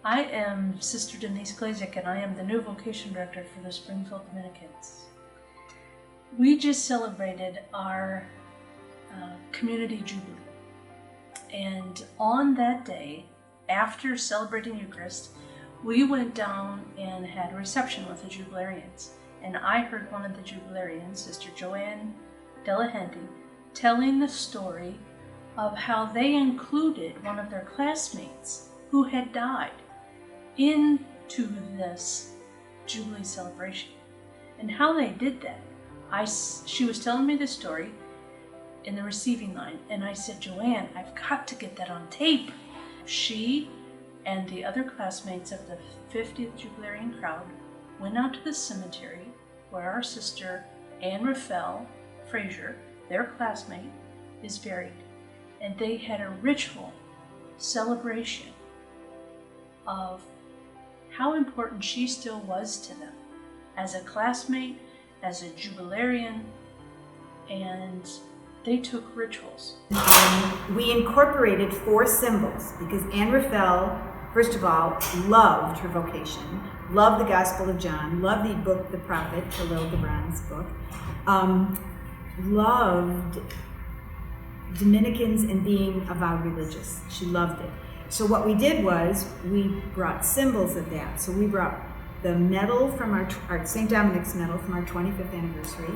I am Sister Denise Glazick, and I am the new Vocation Director for the Springfield Dominicans. We just celebrated our community Jubilee. And on that day, after celebrating Eucharist, we went down and had a reception with the Jubilarians. And I heard one of the Jubilarians, Sister Joanne Delahanty, telling the story of how they included one of their classmates who had died into this Jubilee celebration. And how they did that, she was telling me the story in the receiving line, and I said, Joanne, I've got to get that on tape. She and the other classmates of the 50th Jubilarian crowd went out to the cemetery where our sister Rafael Frazier, their classmate, is buried. And they had a ritual celebration of how important she still was to them as a classmate, as a Jubilarian, and they took rituals. We incorporated 4 symbols because Anne Rafael, first of all, loved her vocation, loved the Gospel of John, loved the book The Prophet, Khalil Gibran's book, loved Dominicans and being avowed religious. She loved it. So what we did was we brought symbols of that. So we brought the medal from our St. Dominic's medal from our 25th anniversary.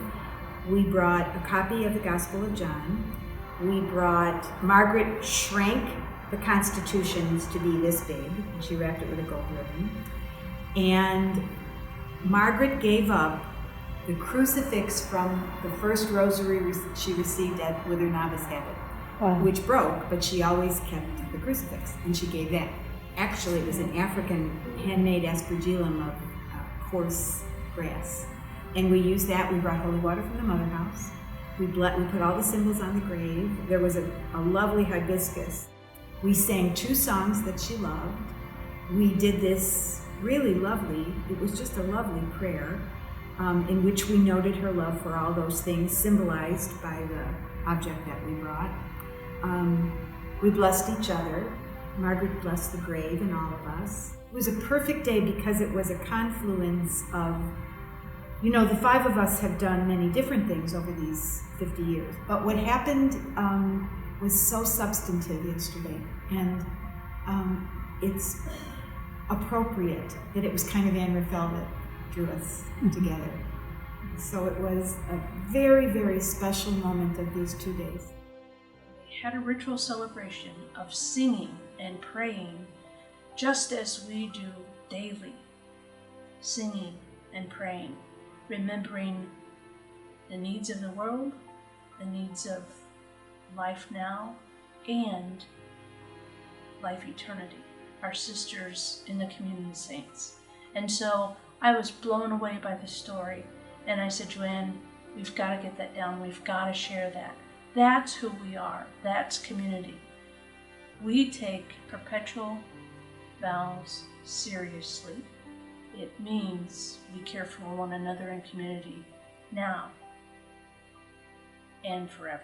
We brought a copy of the Gospel of John. We brought, Margaret shrank the constitutions to be this big, and she wrapped it with a gold ribbon. And Margaret gave up the crucifix from the first rosary she received with her novice habit, wow, which broke, but she always kept the crucifix, and she gave that. Actually, it was an African handmade aspergillum of coarse grass. And we used that. We brought holy water from the mother house. We put all the symbols on the grave. There was a lovely hibiscus. We sang 2 songs that she loved. We did this really lovely, it was just a lovely prayer in which we noted her love for all those things symbolized by the object that we brought. We blessed each other. Margaret blessed the grave and all of us. It was a perfect day because it was a confluence of, the 5 of us have done many different things over these 50 years. But what happened was so substantive yesterday, and it's appropriate that it was kind of Anne Rafael that drew us together. So it was a very, very special moment of these 2 days. We had a ritual celebration of singing and praying just as we do daily, singing and praying, remembering the needs of the world, the needs of life now, and life eternity, our sisters in the communion of saints. And so I was blown away by the story, and I said, Joanne, we've got to get that down, we've got to share that. That's who we are, that's community. We take perpetual vows seriously. It means we care for one another in community now and forever.